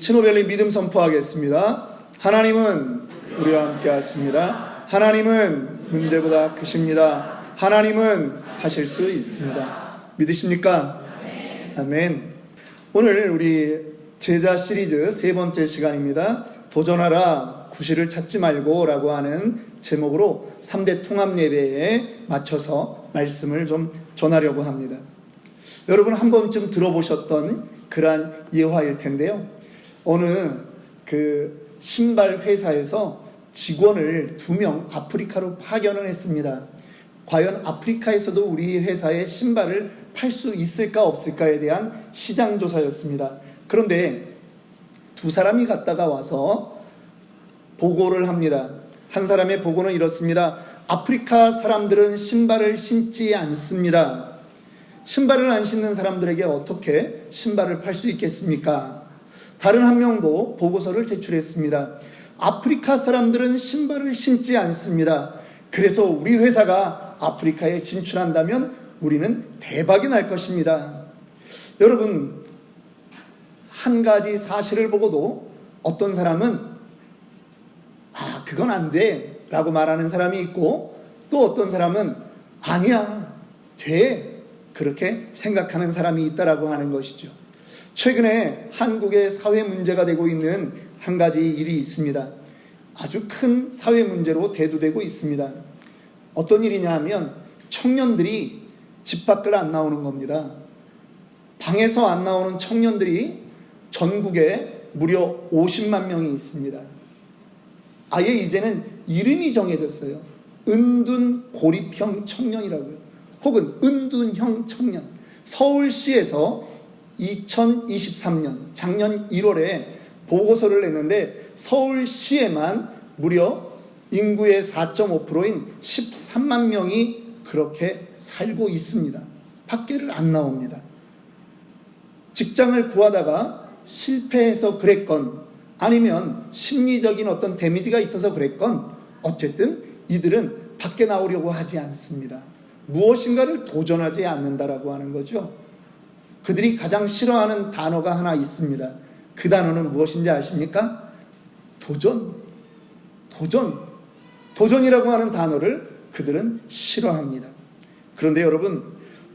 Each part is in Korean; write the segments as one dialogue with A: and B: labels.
A: 신호벨리 믿음 선포하겠습니다. 하나님은 우리와 함께 하십니다. 하나님은 문제보다 크십니다. 하나님은 하실 수 있습니다. 믿으십니까? 아멘. 오늘 우리 제자 시리즈 세 번째 시간입니다. 도전하라, 구실을 찾지 말고 라고 하는 제목으로 3대 통합 예배에 맞춰서 말씀을 좀 전하려고 합니다. 여러분 한 번쯤 들어보셨던 그러한 예화일 텐데요. 어느 그 신발 회사에서 직원을 2명 아프리카로 파견을 했습니다. 과연 아프리카에서도 우리 회사의 신발을 팔 수 있을까 없을까에 대한 시장 조사였습니다. 그런데 두 사람이 갔다가 와서 보고를 합니다. 한 사람의 보고는 이렇습니다. 아프리카 사람들은 신발을 신지 않습니다. 신발을 안 신는 사람들에게 어떻게 신발을 팔 수 있겠습니까? 다른 한 명도 보고서를 제출했습니다. 아프리카 사람들은 신발을 신지 않습니다. 그래서 우리 회사가 아프리카에 진출한다면 우리는 대박이 날 것입니다. 여러분, 한 가지 사실을 보고도 어떤 사람은 그건 안 돼 라고 말하는 사람이 있고, 또 어떤 사람은 아니야, 돼, 그렇게 생각하는 사람이 있다라고 하는 것이죠. 최근에 한국의 사회 문제가 되고 있는 한 가지 일이 있습니다. 아주 큰 사회 문제로 대두되고 있습니다. 어떤 일이냐 하면 청년들이 집 밖을 안 나오는 겁니다. 방에서 안 나오는 청년들이 전국에 무려 50만 명이 있습니다. 아예 이제는 이름이 정해졌어요. 은둔 고립형 청년이라고요. 혹은 은둔형 청년. 서울시에서 2023년 작년 1월에 보고서를 냈는데 서울시에만 무려 인구의 4.5%인 13만 명이 그렇게 살고 있습니다. 밖에를 안 나옵니다. 직장을 구하다가 실패해서 그랬건 아니면 심리적인 어떤 데미지가 있어서 그랬건 어쨌든 이들은 밖에 나오려고 하지 않습니다. 무엇인가를 도전하지 않는다라고 하는 거죠. 그들이 가장 싫어하는 단어가 하나 있습니다. 그 단어는 무엇인지 아십니까? 도전이라고 하는 단어를 그들은 싫어합니다. 그런데 여러분,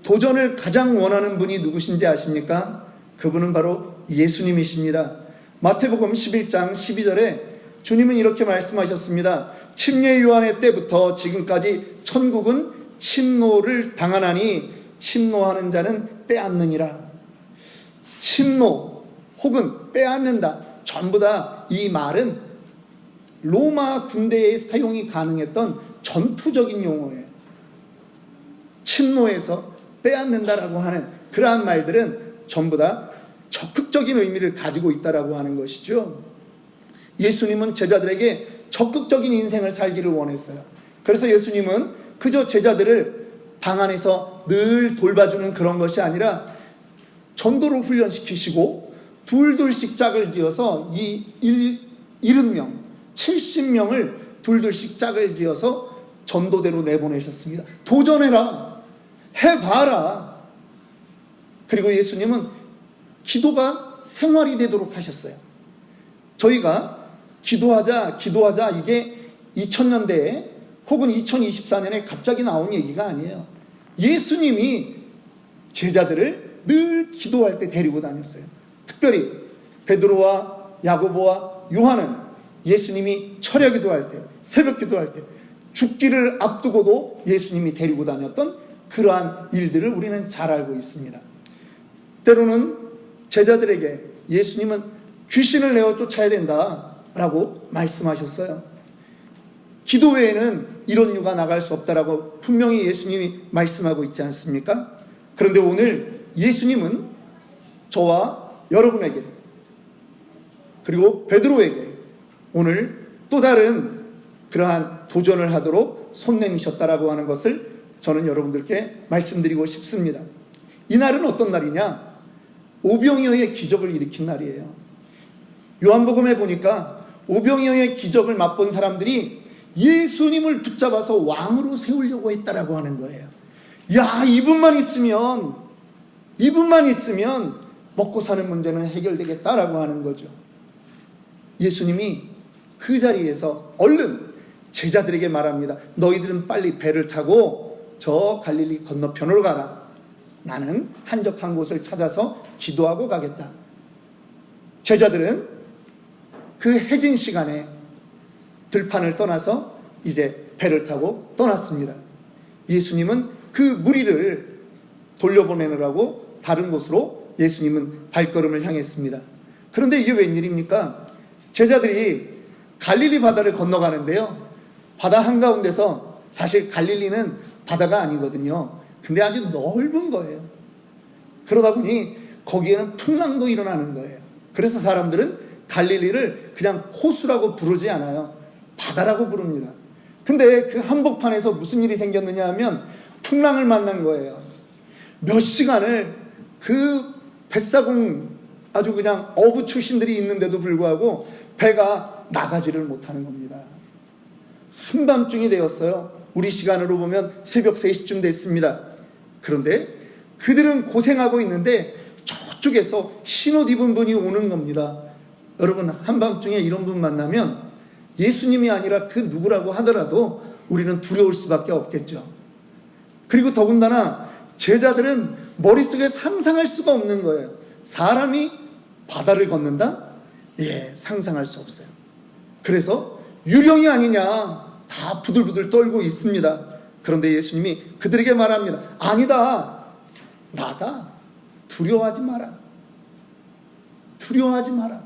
A: 도전을 가장 원하는 분이 누구신지 아십니까? 그분은 바로 예수님이십니다. 마태복음 11장 12절에 주님은 이렇게 말씀하셨습니다. 침례 요한의 때부터 지금까지 천국은 침노를 당하나니 침노하는 자는 빼앗느니라. 침노 혹은 빼앗는다, 전부 다 이 말은 로마 군대에 사용이 가능했던 전투적인 용어예요. 침노해서 빼앗는다라고 하는 그러한 말들은 전부 다 적극적인 의미를 가지고 있다라고 하는 것이죠. 예수님은 제자들에게 적극적인 인생을 살기를 원했어요. 그래서 예수님은 그저 제자들을 방 안에서 늘 돌봐주는 그런 것이 아니라 전도를 훈련시키시고 둘둘씩 짝을 지어서 이 70명, 70명을 둘둘씩 짝을 지어서 전도대로 내보내셨습니다. 도전해라, 해봐라. 그리고 예수님은 기도가 생활이 되도록 하셨어요. 저희가 기도하자 이게 2000년대에 혹은 2024년에 갑자기 나온 얘기가 아니에요. 예수님이 제자들을 늘 기도할 때 데리고 다녔어요. 특별히 베드로와 야고보와 요한은 예수님이 철야 기도할 때, 새벽 기도할 때, 죽기를 앞두고도 예수님이 데리고 다녔던 그러한 일들을 우리는 잘 알고 있습니다. 때로는 제자들에게 예수님은 귀신을 내어 쫓아야 된다라고 말씀하셨어요. 기도 외에는 이런 유가 나갈 수 없다라고 분명히 예수님이 말씀하고 있지 않습니까? 그런데 오늘 예수님은 저와 여러분에게 그리고 베드로에게 오늘 또 다른 그러한 도전을 하도록 손 내미셨다라고 하는 것을 저는 여러분들께 말씀드리고 싶습니다. 이날은 어떤 날이냐? 오병이어의 기적을 일으킨 날이에요. 요한복음에 보니까 오병이어의 기적을 맛본 사람들이 예수님을 붙잡아서 왕으로 세우려고 했다라고 하는 거예요. 야, 이분만 있으면 먹고 사는 문제는 해결되겠다라고 하는 거죠. 예수님이 그 자리에서 얼른 제자들에게 말합니다. 너희들은 빨리 배를 타고 저 갈릴리 건너편으로 가라. 나는 한적한 곳을 찾아서 기도하고 가겠다. 제자들은 그 해진 시간에 들판을 떠나서 이제 배를 타고 떠났습니다. 예수님은 그 무리를 돌려보내느라고 다른 곳으로 예수님은 발걸음을 향했습니다. 그런데 이게 웬일입니까? 제자들이 갈릴리 바다를 건너가는데요. 바다 한가운데서, 사실 갈릴리는 바다가 아니거든요. 근데 아주 넓은 거예요. 그러다 보니 거기에는 풍랑도 일어나는 거예요. 그래서 사람들은 갈릴리를 그냥 호수라고 부르지 않아요. 바다라고 부릅니다. 근데 그 한복판에서 무슨 일이 생겼느냐 하면 풍랑을 만난 거예요. 몇 시간을 그 뱃사공 아주 그냥 어부 출신들이 있는데도 불구하고 배가 나가지를 못하는 겁니다. 한밤중이 되었어요. 우리 시간으로 보면 새벽 3시쯤 됐습니다. 그런데 그들은 고생하고 있는데 저쪽에서 흰옷 입은 분이 오는 겁니다. 여러분, 한밤중에 이런 분 만나면 예수님이 아니라 그 누구라고 하더라도 우리는 두려울 수밖에 없겠죠. 그리고 더군다나 제자들은 머릿속에 상상할 수가 없는 거예요. 사람이 바다를 걷는다? 예, 상상할 수 없어요. 그래서 유령이 아니냐 다 부들부들 떨고 있습니다. 그런데 예수님이 그들에게 말합니다. 아니다, 나다. 두려워하지 마라. 두려워하지 마라.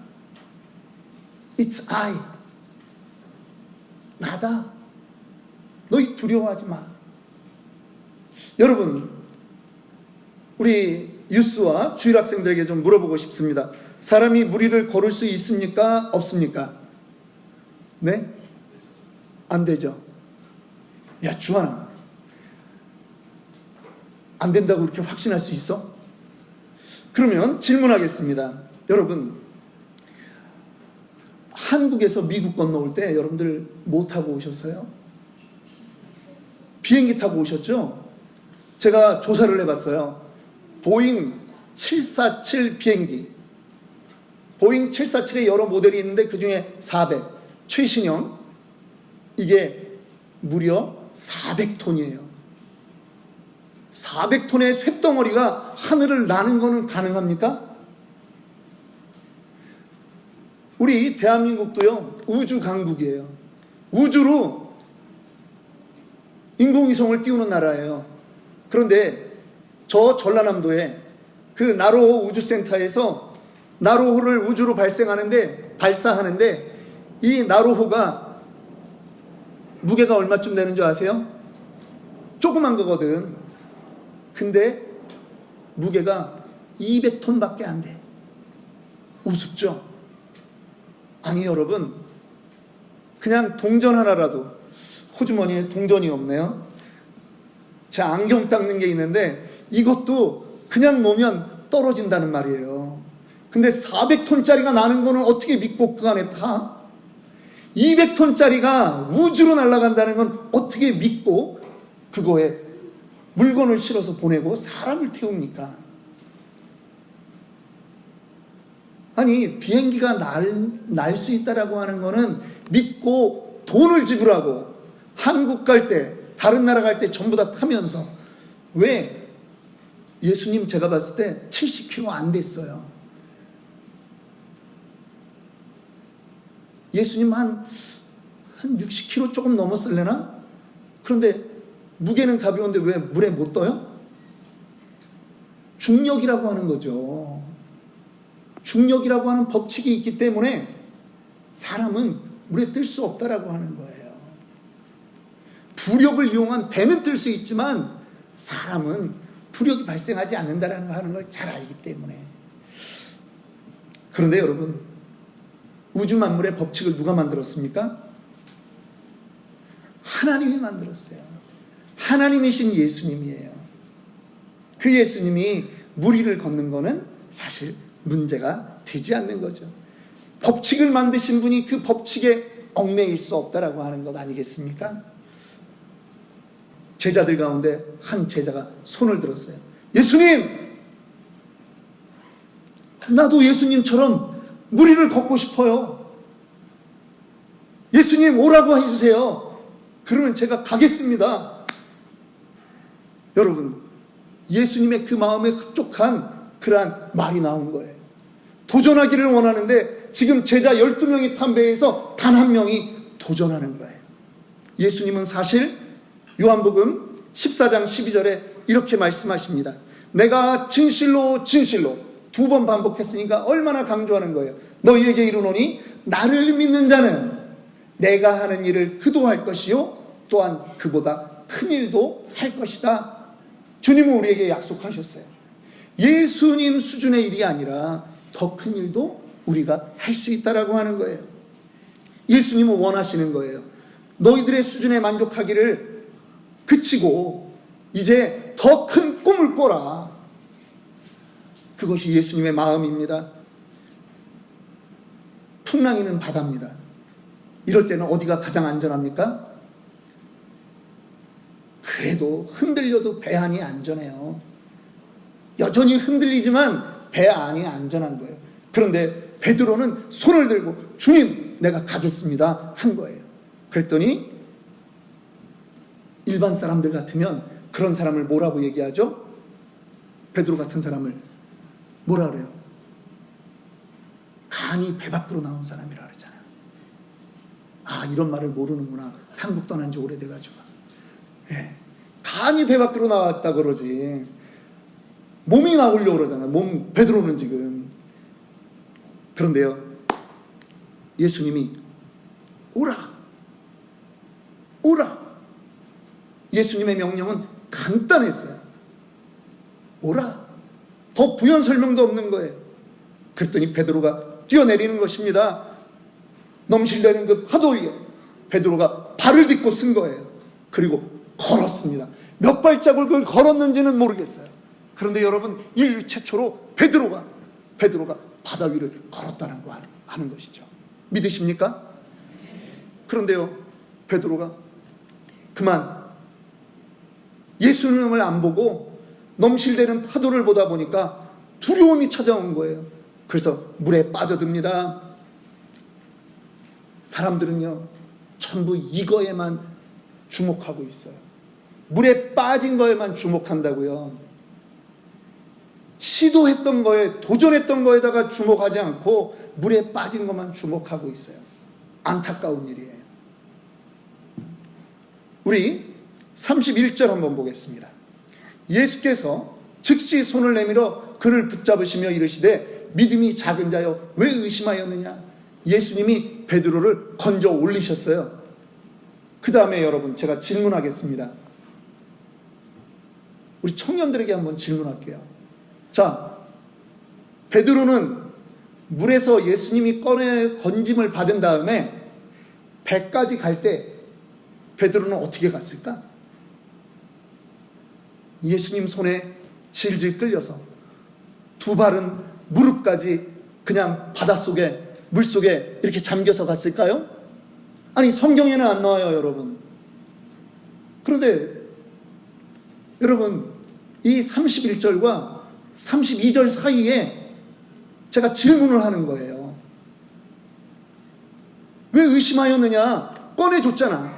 A: It's I. 나다. 너희 두려워하지 마. 여러분, 우리 유스와 주일 학생들에게 좀 물어보고 싶습니다. 사람이 무리를 걸을 수 있습니까? 없습니까? 네? 안 되죠. 야, 주환아, 안 된다고 그렇게 확신할 수 있어? 그러면 질문하겠습니다. 여러분, 한국에서 미국 건너올 때 여러분들 뭐 타고 오셨어요? 비행기 타고 오셨죠? 제가 조사를 해봤어요. 보잉 747 비행기, 보잉 747의 여러 모델이 있는데 그 중에 400 최신형, 이게 무려 400톤이에요. 400톤의 쇳덩어리가 하늘을 나는 거는 가능합니까? 우리 대한민국도요, 우주 강국이에요. 우주로 인공위성을 띄우는 나라예요. 그런데 저 전라남도에 그 나로호 우주센터에서 나로호를 우주로 발사하는데 이 나로호가 무게가 얼마쯤 되는 줄 아세요? 조그만 거거든. 근데 무게가 200톤밖에 안 돼. 우습죠? 아니 여러분, 그냥 동전 하나라도, 호주머니에 동전이 없네요. 제 안경 닦는 게 있는데 이것도 그냥 놓으면 떨어진다는 말이에요. 근데 400톤짜리가 나는 거는 어떻게 믿고 그 안에 타? 200톤짜리가 우주로 날아간다는 건 어떻게 믿고 그거에 물건을 실어서 보내고 사람을 태웁니까? 아니, 비행기가 날 수 있다라고 하는 거는 믿고 돈을 지불하고 한국 갈 때, 다른 나라 갈 때 전부 다 타면서, 왜 예수님 제가 봤을 때 70kg 안 됐어요. 예수님 한 60kg 조금 넘었을래나? 그런데 무게는 가벼운데 왜 물에 못 떠요? 중력이라고 하는 거죠. 중력이라고 하는 법칙이 있기 때문에 사람은 물에 뜰 수 없다라고 하는 거예요. 부력을 이용한 배는 뜰 수 있지만 사람은 부력이 발생하지 않는다라는 하는 걸 잘 알기 때문에. 그런데 여러분, 우주 만물의 법칙을 누가 만들었습니까? 하나님이 만들었어요. 하나님이신 예수님이에요. 그 예수님이 무리를 걷는 거는 사실 문제가 되지 않는 거죠. 법칙을 만드신 분이 그 법칙에 얽매일 수 없다라고 하는 것 아니겠습니까? 제자들 가운데 한 제자가 손을 들었어요. 예수님! 나도 예수님처럼 무리를 걷고 싶어요. 예수님 오라고 해주세요. 그러면 제가 가겠습니다. 여러분, 예수님의 그 마음에 흡족한 그러한 말이 나온 거예요. 도전하기를 원하는데 지금 제자 12명이 탄 배에서 단 한 명이 도전하는 거예요. 예수님은 사실 요한복음 14장 12절에 이렇게 말씀하십니다. 내가 진실로 진실로, 2번 반복했으니까 얼마나 강조하는 거예요. 너희에게 이르노니 나를 믿는 자는 내가 하는 일을 그도 할 것이요 또한 그보다 큰 일도 할 것이다. 주님은 우리에게 약속하셨어요. 예수님 수준의 일이 아니라 더 큰 일도 우리가 할 수 있다라고 하는 거예요. 예수님은 원하시는 거예요. 너희들의 수준에 만족하기를 그치고 이제 더 큰 꿈을 꿔라. 그것이 예수님의 마음입니다. 풍랑이는 바다입니다. 이럴 때는 어디가 가장 안전합니까? 그래도 흔들려도 배 안이 안전해요. 여전히 흔들리지만 배 안이 안전한 거예요. 그런데 베드로는 손을 들고 주님 내가 가겠습니다 한 거예요. 그랬더니 일반 사람들 같으면 그런 사람을 뭐라고 얘기하죠? 베드로 같은 사람을 뭐라 그래요? 간이 배 밖으로 나온 사람이라 그러잖아요. 아, 이런 말을 모르는구나. 한국 떠난 지 오래돼가지고. 예. 간이 배 밖으로 나왔다 그러지. 몸이 나오려고 그러잖아요. 베드로는 지금. 그런데요, 예수님이 오라. 오라. 예수님의 명령은 간단했어요. 오라. 더 부연 설명도 없는 거예요. 그랬더니 베드로가 뛰어내리는 것입니다. 넘실대는 그 파도 위에 베드로가 발을 딛고 쓴 거예요. 그리고 걸었습니다. 몇 발자국을 걸었는지는 모르겠어요. 그런데 여러분, 인류 최초로 베드로가 바다 위를 걸었다는 거 하는 것이죠. 믿으십니까? 그런데요, 베드로가 그만 예수님을 안 보고 넘실대는 파도를 보다 보니까 두려움이 찾아온 거예요. 그래서 물에 빠져듭니다. 사람들은요, 전부 이거에만 주목하고 있어요. 물에 빠진 거에만 주목한다고요. 시도했던 거에, 도전했던 거에다가 주목하지 않고 물에 빠진 것만 주목하고 있어요. 안타까운 일이에요. 우리 31절 한번 보겠습니다. 예수께서 즉시 손을 내밀어 그를 붙잡으시며 이르시되 믿음이 작은 자여 왜 의심하였느냐. 예수님이 베드로를 건져 올리셨어요. 그 다음에 여러분, 제가 질문하겠습니다. 우리 청년들에게 한번 질문할게요. 자, 베드로는 물에서 예수님이 건짐을 받은 다음에 배까지 갈 때 베드로는 어떻게 갔을까? 예수님 손에 질질 끌려서 두 발은 무릎까지 그냥 바닷속에, 물속에 이렇게 잠겨서 갔을까요? 아니, 성경에는 안 나와요, 여러분. 그런데 여러분, 이 31절과 32절 사이에 제가 질문을 하는 거예요. 왜 의심하였느냐? 꺼내줬잖아.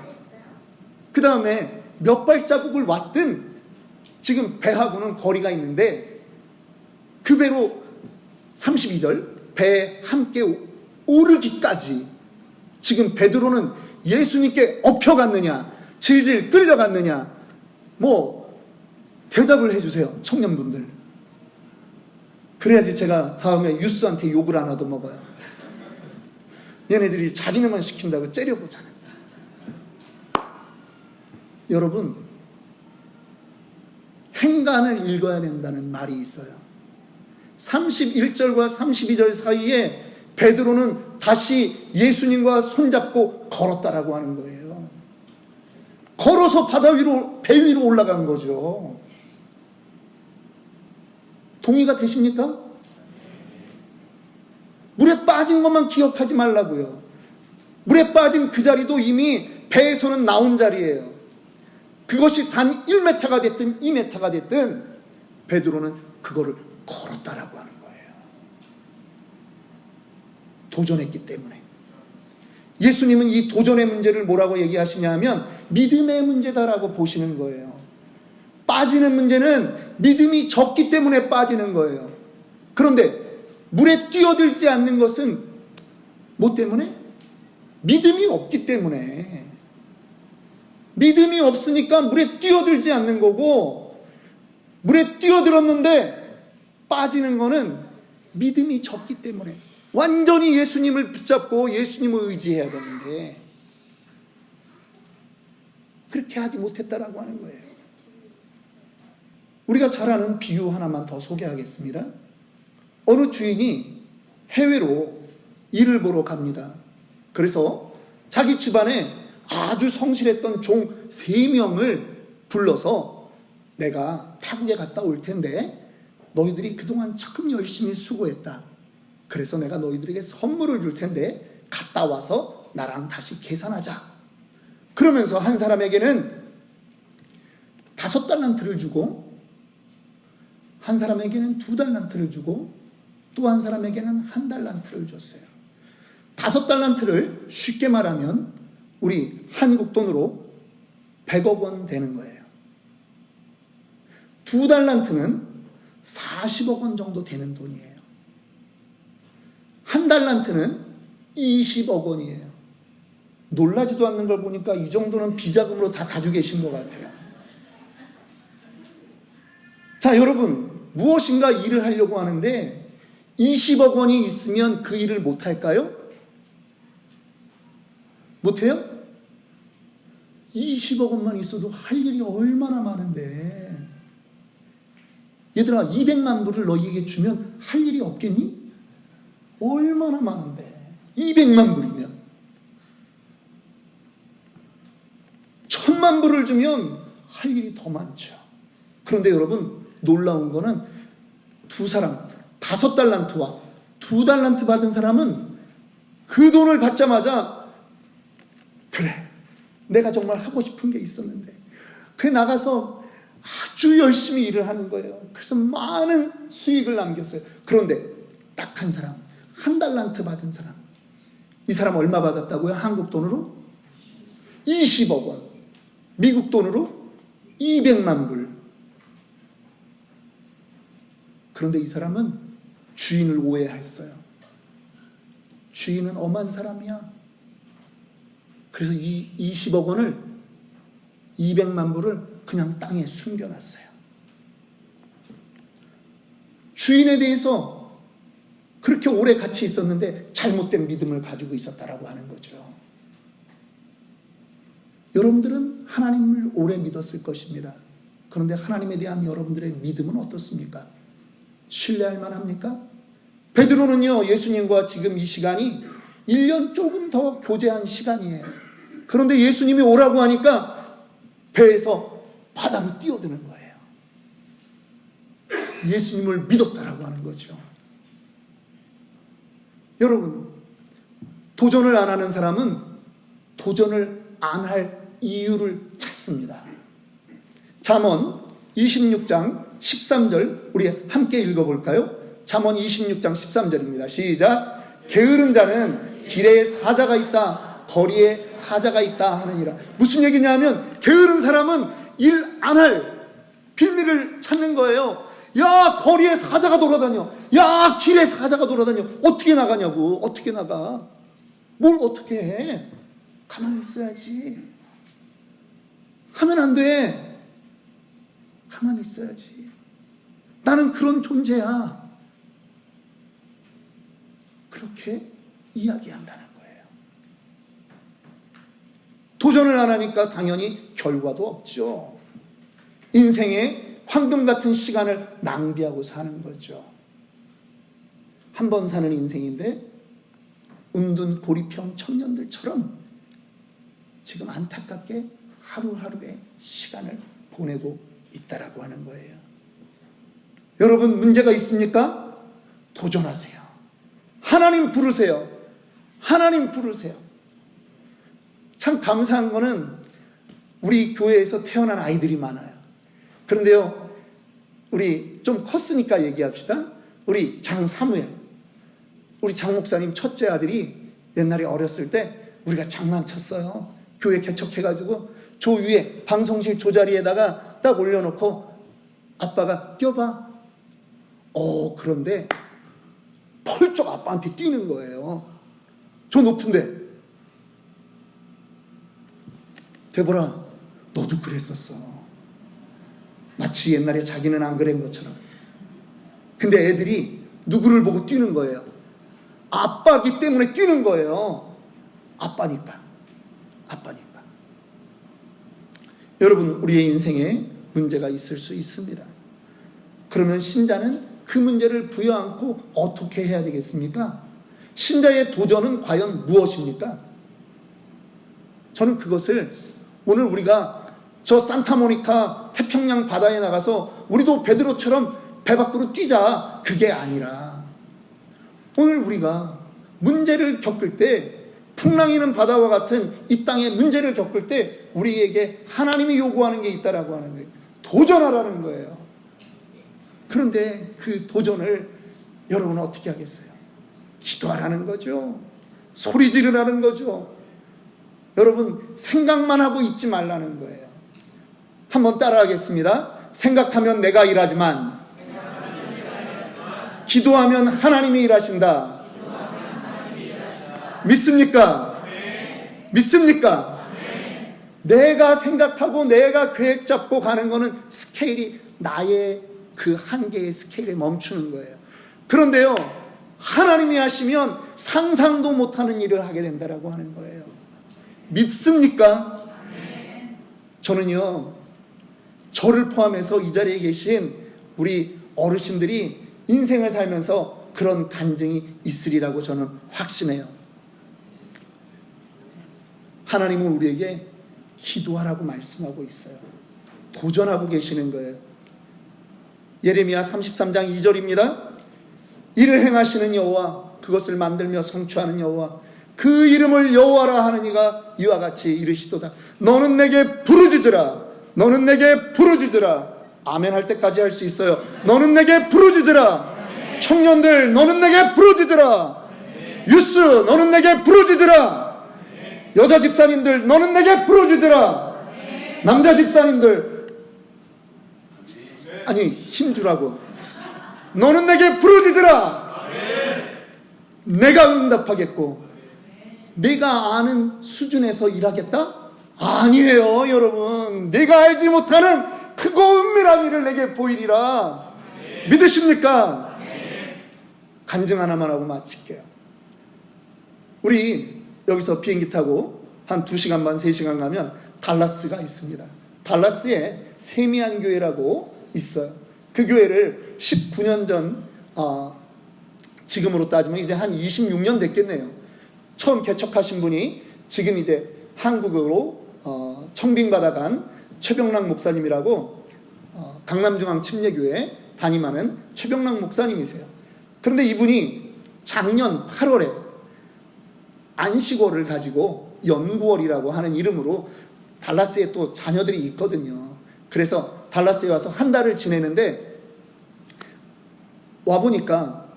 A: 그 다음에 몇 발자국을 왔든 지금 배하고는 거리가 있는데 그 배로 32절 배에 함께 오르기까지 지금 베드로는 예수님께 엎혀갔느냐, 질질 끌려갔느냐, 뭐 대답을 해주세요, 청년분들. 그래야지 제가 다음에 유스한테 욕을 안 얻어먹어요. 얘네들이 자기네만 시킨다고 째려보잖아요. 여러분, 행간을 읽어야 된다는 말이 있어요. 31절과 32절 사이에 베드로는 다시 예수님과 손잡고 걸었다라고 하는 거예요. 걸어서 바다 위로, 배 위로 올라간 거죠. 동의가 되십니까? 물에 빠진 것만 기억하지 말라고요. 물에 빠진 그 자리도 이미 배에서는 나온 자리예요. 그것이 단 1m가 됐든 2m가 됐든 베드로는 그거를 걸었다라고 하는 거예요. 도전했기 때문에. 예수님은 이 도전의 문제를 뭐라고 얘기하시냐 하면 믿음의 문제다라고 보시는 거예요. 빠지는 문제는 믿음이 적기 때문에 빠지는 거예요. 그런데 물에 뛰어들지 않는 것은 뭐 때문에? 믿음이 없기 때문에. 믿음이 없으니까 물에 뛰어들지 않는 거고, 물에 뛰어들었는데 빠지는 거는 믿음이 적기 때문에. 완전히 예수님을 붙잡고 예수님을 의지해야 되는데 그렇게 하지 못했다라고 하는 거예요. 우리가 잘 아는 비유 하나만 더 소개하겠습니다. 어느 주인이 해외로 일을 보러 갑니다. 그래서 자기 집안에 아주 성실했던 종 3명을 불러서 내가 타국에 갔다 올 텐데 너희들이 그동안 참 열심히 수고했다. 그래서 내가 너희들에게 선물을 줄 텐데 갔다 와서 나랑 다시 계산하자. 그러면서 한 사람에게는 5달란트를 주고, 한 사람에게는 2달란트를 주고, 또 한 사람에게는 1달란트를 줬어요. 5달란트를 쉽게 말하면 우리 한국 돈으로 100억 원 되는 거예요. 2달란트는 40억 원 정도 되는 돈이에요. 1달란트는 20억 원이에요. 놀라지도 않는 걸 보니까 이 정도는 비자금으로 다 가지고 계신 것 같아요. 자, 여러분, 무엇인가 일을 하려고 하는데 20억 원이 있으면 그 일을 못할까요? 못해요? 20억 원만 있어도 할 일이 얼마나 많은데. 얘들아, 200만 불을 너희에게 주면 할 일이 없겠니? 얼마나 많은데. 200만 불이면. 1000만 불을 주면 할 일이 더 많죠. 그런데 여러분, 놀라운 거는 두 사람, 5달란트와 2달란트 받은 사람은 그 돈을 받자마자 그래, 내가 정말 하고 싶은 게 있었는데 그래 나가서 아주 열심히 일을 하는 거예요. 그래서 많은 수익을 남겼어요. 그런데 딱 한 사람, 1달란트 받은 사람, 이 사람 얼마 받았다고요? 한국 돈으로 20억 원, 미국 돈으로 200만 불. 그런데 이 사람은 주인을 오해했어요. 주인은 엄한 사람이야. 그래서 이 20억 원을, 200만 불을 그냥 땅에 숨겨놨어요. 주인에 대해서 그렇게 오래 같이 있었는데 잘못된 믿음을 가지고 있었다라고 하는 거죠. 여러분들은 하나님을 오래 믿었을 것입니다. 그런데 하나님에 대한 여러분들의 믿음은 어떻습니까? 신뢰할 만합니까? 베드로는요, 예수님과 지금 이 시간이 1년 조금 더 교제한 시간이에요. 그런데 예수님이 오라고 하니까 배에서 바다로 뛰어드는 거예요. 예수님을 믿었다라고 하는 거죠. 여러분, 도전을 안 하는 사람은 도전을 안 할 이유를 찾습니다. 잠언 26장 13절 우리 함께 읽어볼까요? 잠언 26장 13절입니다. 시작. 게으른 자는 길에 사자가 있다, 거리에 사자가 있다 하느니라. 무슨 얘기냐면 게으른 사람은 일 안 할 빌미를 찾는 거예요. 야, 거리에 사자가 돌아다녀. 야, 길에 사자가 돌아다녀. 어떻게 나가냐고. 어떻게 나가. 뭘 어떻게 해. 가만히 있어야지. 하면 안 돼. 가만히 있어야지. 나는 그런 존재야. 그렇게 이야기한다는 거예요. 도전을 안 하니까 당연히 결과도 없죠. 인생에 황금 같은 시간을 낭비하고 사는 거죠. 한 번 사는 인생인데 운둔 고리평 청년들처럼 지금 안타깝게 하루하루의 시간을 보내고 있다라고 하는 거예요. 여러분, 문제가 있습니까? 도전하세요. 하나님 부르세요. 하나님 부르세요. 참 감사한 거는 우리 교회에서 태어난 아이들이 많아요. 그런데요, 우리 좀 컸으니까 얘기합시다. 우리 장사무엘, 우리 장 목사님 첫째 아들이 옛날에 어렸을 때 우리가 장난쳤어요. 교회 개척해가지고 조 위에 방송실 조자리에다가 딱 올려놓고 아빠가 뛰어봐. 그런데 펄쩍 아빠한테 뛰는 거예요. 저 높은데. 데보라, 너도 그랬었어. 마치 옛날에 자기는 안 그런 것처럼. 근데 애들이 누구를 보고 뛰는 거예요? 아빠기 때문에 뛰는 거예요. 아빠니까. 여러분, 우리의 인생에 문제가 있을 수 있습니다. 그러면 신자는 그 문제를 부여안고 어떻게 해야 되겠습니까? 신자의 도전은 과연 무엇입니까? 저는 그것을 오늘 우리가 저 산타모니카 태평양 바다에 나가서 우리도 베드로처럼 배 밖으로 뛰자, 그게 아니라 오늘 우리가 문제를 겪을 때, 풍랑이는 바다와 같은 이 땅의 문제를 겪을 때 우리에게 하나님이 요구하는 게 있다라고 하는 거예요. 도전하라는 거예요. 그런데 그 도전을 여러분은 어떻게 하겠어요? 기도하라는 거죠. 소리 지르라는 거죠. 여러분, 생각만 하고 있지 말라는 거예요. 한번 따라하겠습니다. 생각하면 내가 일하지만 기도하면 하나님이 일하신다. 믿습니까? 믿습니까? 내가 생각하고 내가 계획 잡고 가는 거는 스케일이 나의 그 한계의 스케일에 멈추는 거예요. 그런데요, 하나님이 하시면 상상도 못하는 일을 하게 된다라고 하는 거예요. 믿습니까? 저는요, 저를 포함해서 이 자리에 계신 우리 어르신들이 인생을 살면서 그런 간증이 있으리라고 저는 확신해요. 하나님은 우리에게 기도하라고 말씀하고 있어요. 도전하고 계시는 거예요. 예레미야 33장 2절입니다. 이를 행하시는 여호와, 그것을 만들며 성취하는 여호와, 그 이름을 여호와라 하는 이가 이와 같이 이르시도다. 너는 내게 부르짖으라. 너는 내게 부르짖으라. 아멘 할 때까지 할 수 있어요. 너는 내게 부르짖으라. 청년들, 너는 내게 부르짖으라. 유스, 너는 내게 부르짖으라. 여자 집사님들, 너는 내게 부르짖으라. 남자 집사님들, 아니 힘주라고, 너는 내게 부르짖으라. 내가 응답하겠고 내가 아는 수준에서 일하겠다? 아니에요, 여러분. 내가 알지 못하는 크고 은밀한 일을 내게 보이리라. 믿으십니까? 간증 하나만 하고 마칠게요. 우리 여기서 비행기 타고 한 2시간 반, 3시간 가면 달라스가 있습니다. 달라스에 세미안 교회라고 있어요. 그 교회를 19년 전, 지금으로 따지면 이제 한 26년 됐겠네요. 처음 개척하신 분이 지금 이제 한국으로 청빙받아간 최병락 목사님이라고 강남중앙침례교회 담임하는 최병락 목사님이세요. 그런데 이분이 작년 8월에 안식월을 가지고 연구월이라고 하는 이름으로 달라스에 또 자녀들이 있거든요. 그래서 달라스에 와서 한 달을 지내는데 와보니까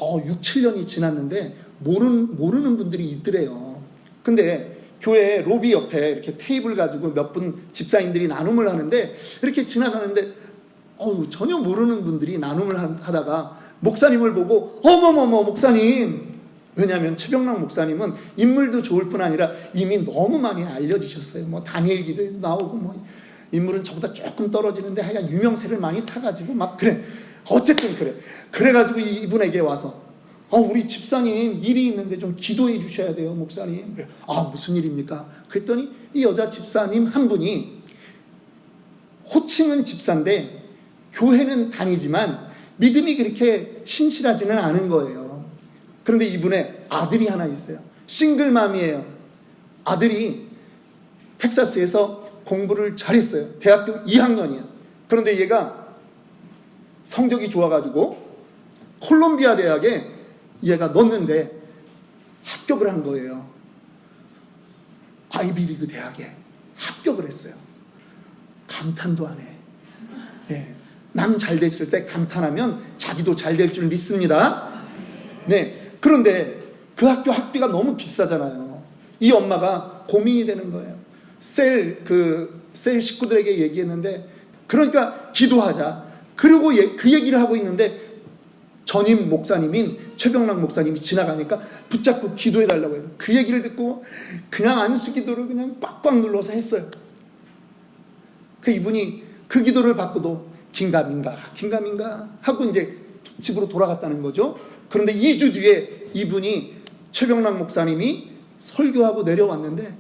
A: 6, 7년이 지났는데 모르는 분들이 있더래요. 근데 교회 로비 옆에 이렇게 테이블 가지고 몇 분 집사님들이 나눔을 하는데 이렇게 지나가는데 전혀 모르는 분들이 나눔을 하다가 목사님을 보고 어머머머 목사님, 왜냐하면 최병락 목사님은 인물도 좋을 뿐 아니라 이미 너무 많이 알려지셨어요. 뭐 다니엘 기도에도 나오고 뭐 인물은 저보다 조금 떨어지는데 하여간 유명세를 많이 타가지고 막 그래. 어쨌든 그래. 그래가지고 이분에게 와서 우리 집사님 일이 있는데 좀 기도해 주셔야 돼요, 목사님. 무슨 일입니까? 그랬더니 이 여자 집사님 한 분이 호칭은 집사인데 교회는 다니지만 믿음이 그렇게 신실하지는 않은 거예요. 그런데 이분의 아들이 하나 있어요. 싱글맘이에요. 아들이 텍사스에서 공부를 잘했어요. 대학교 2학년이에요. 그런데 얘가 성적이 좋아가지고 콜롬비아 대학에 얘가 넣었는데 합격을 한 거예요. 아이비리그 대학에 합격을 했어요. 감탄도 안 해. 네. 남 잘 됐을 때 감탄하면 자기도 잘 될 줄 믿습니다. 네. 그런데 그 학교 학비가 너무 비싸잖아요. 이 엄마가 고민이 되는 거예요. 셀 식구들에게 얘기했는데, 그러니까 기도하자. 그리고 그 얘기를 하고 있는데 전임 목사님인 최병락 목사님이 지나가니까 붙잡고 기도해달라고 해요. 그 얘기를 듣고 그냥 안수 기도를 그냥 꽉꽉 눌러서 했어요. 이분이 그 기도를 받고도 긴가민가 하고 이제 집으로 돌아갔다는 거죠. 그런데 2주 뒤에 이분이 최병락 목사님이 설교하고 내려왔는데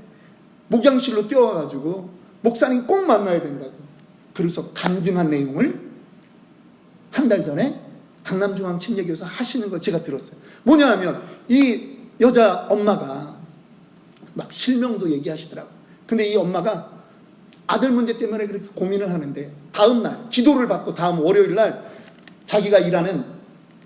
A: 목양실로 뛰어와가지고 목사님 꼭 만나야 된다고. 그래서 간증한 내용을 한 달 전에 강남중앙침례교에서 하시는 걸 제가 들었어요. 뭐냐 하면 이 여자 엄마가 막 실명도 얘기하시더라고요. 근데 이 엄마가 아들 문제 때문에 그렇게 고민을 하는데 다음 날 기도를 받고 다음 월요일 날 자기가 일하는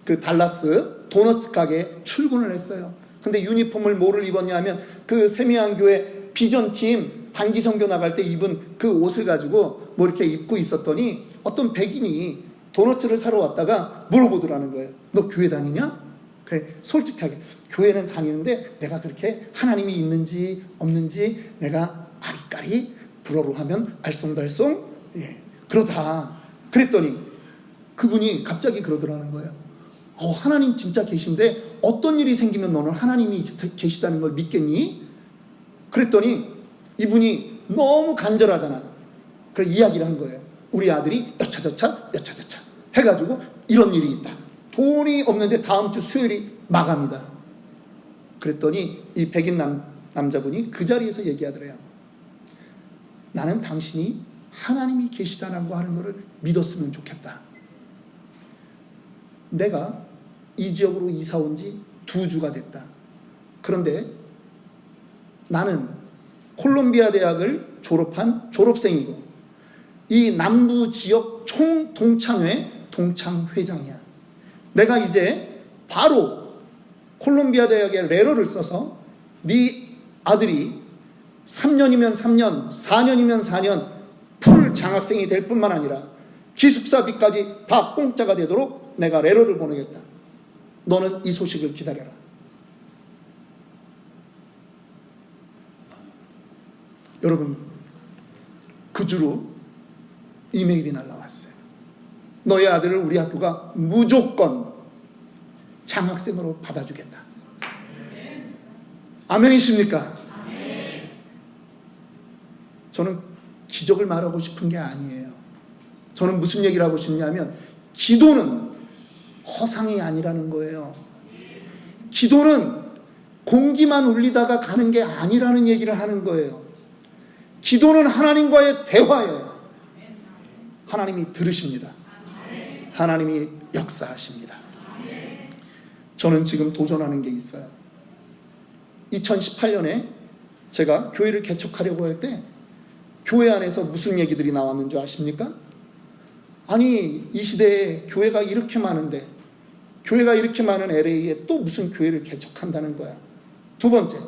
A: 그 달라스 도너츠 가게에 출근을 했어요. 근데 유니폼을 뭐를 입었냐 하면 그 세미안교회 비전팀 단기 선교 나갈 때 입은 그 옷을 가지고 뭐 이렇게 입고 있었더니 어떤 백인이 도너츠를 사러 왔다가 물어보더라는 거예요. 너 교회 다니냐? 그래, 솔직하게 교회는 다니는데 내가 그렇게 하나님이 있는지 없는지 내가 아리까리 불어로 하면 알쏭달쏭 그러다. 그랬더니 그분이 갑자기 그러더라는 거예요. 하나님 진짜 계신데 어떤 일이 생기면 너는 하나님이 계시다는 걸 믿겠니? 그랬더니 이분이 너무 간절하잖아. 그래서 이야기를 한 거예요. 우리 아들이 여차저차 해가지고 이런 일이 있다. 돈이 없는데 다음 주 수요일이 마감이다. 그랬더니 이 백인 남자분이 그 자리에서 얘기하더래요. 나는 당신이 하나님이 계시다라고 하는 것을 믿었으면 좋겠다. 내가 이 지역으로 이사 온 지 2주가 됐다. 그런데 나는 콜롬비아 대학을 졸업한 졸업생이고 이 남부 지역 총동창회 동창회장이야. 내가 이제 바로 콜롬비아 대학에 레터를 써서 네 아들이 3년이면 3년, 4년이면 4년 풀 장학생이 될 뿐만 아니라 기숙사비까지 다 공짜가 되도록 내가 레터를 보내겠다. 너는 이 소식을 기다려라. 여러분, 그 주로 이메일이 날라왔어요. 너의 아들을 우리 학교가 무조건 장학생으로 받아주겠다. 아멘이십니까? 저는 기적을 말하고 싶은 게 아니에요. 저는 무슨 얘기를 하고 싶냐면 기도는 허상이 아니라는 거예요. 기도는 공기만 울리다가 가는 게 아니라는 얘기를 하는 거예요. 기도는 하나님과의 대화예요. 하나님이 들으십니다. 하나님이 역사하십니다. 저는 지금 도전하는 게 있어요. 2018년에 제가 교회를 개척하려고 할 때 교회 안에서 무슨 얘기들이 나왔는 줄 아십니까? 아니, 이 시대에 교회가 이렇게 많은데, 교회가 이렇게 많은 LA에 또 무슨 교회를 개척한다는 거야. 두 번째,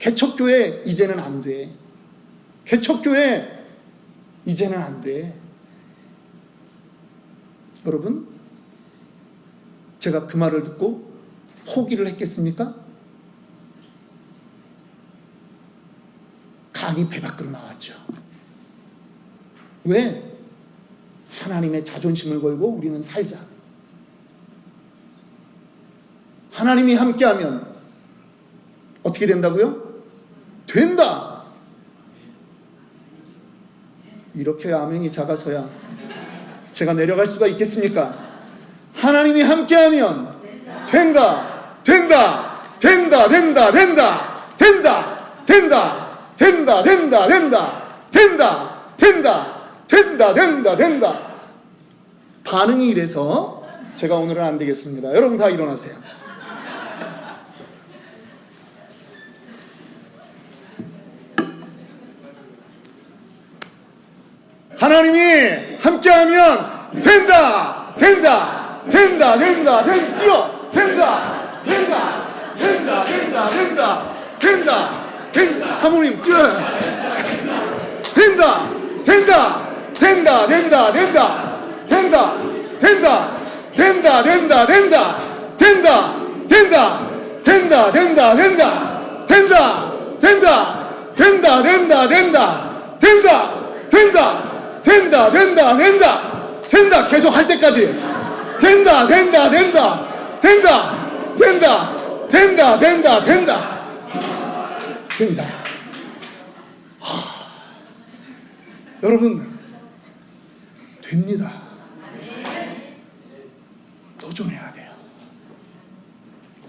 A: 개척교회 이제는 안 돼. 개척교회 이제는 안 돼. 여러분, 제가 그 말을 듣고 포기를 했겠습니까? 간이 배 밖으로 나왔죠. 왜? 하나님의 자존심을 걸고 우리는 살자. 하나님이 함께하면 어떻게 된다고요? 된다. 이렇게 아멘이 작아서야 제가 내려갈 수가 있겠습니까? 하나님이 함께하면 된다. 된다. 된다. 된다. 된다. 된다. 된다. 된다. 된다. 된다. 된다. 된다. 된다. 된다. 된다. 반응이 이래서 제가 오늘은 안 되겠습니다. 여러분 다 일어나세요. 하나님이 함께하면 된다. 된다. 된다. 된다. 뛰어. 된다. 된다. 된다. 된다. 된다. 된다. 된다. 사모님 뛰어요. 된다. 된다. 된다. 된다. 된다. 된다. 된다. 된다. 된다. 된다. 된다. 된다. 된다. 된다. 된다. 된다. 된다. 된다. 된다. 된다. 된다. 된다. 된다. 된다. 된다. 된다. 된다. 계속 할 때까지. 된다. 된다. 된다. 된다. 된다. 된다. 된다. 된다. 된다. 여러분, 됩니다. 도전해야 돼.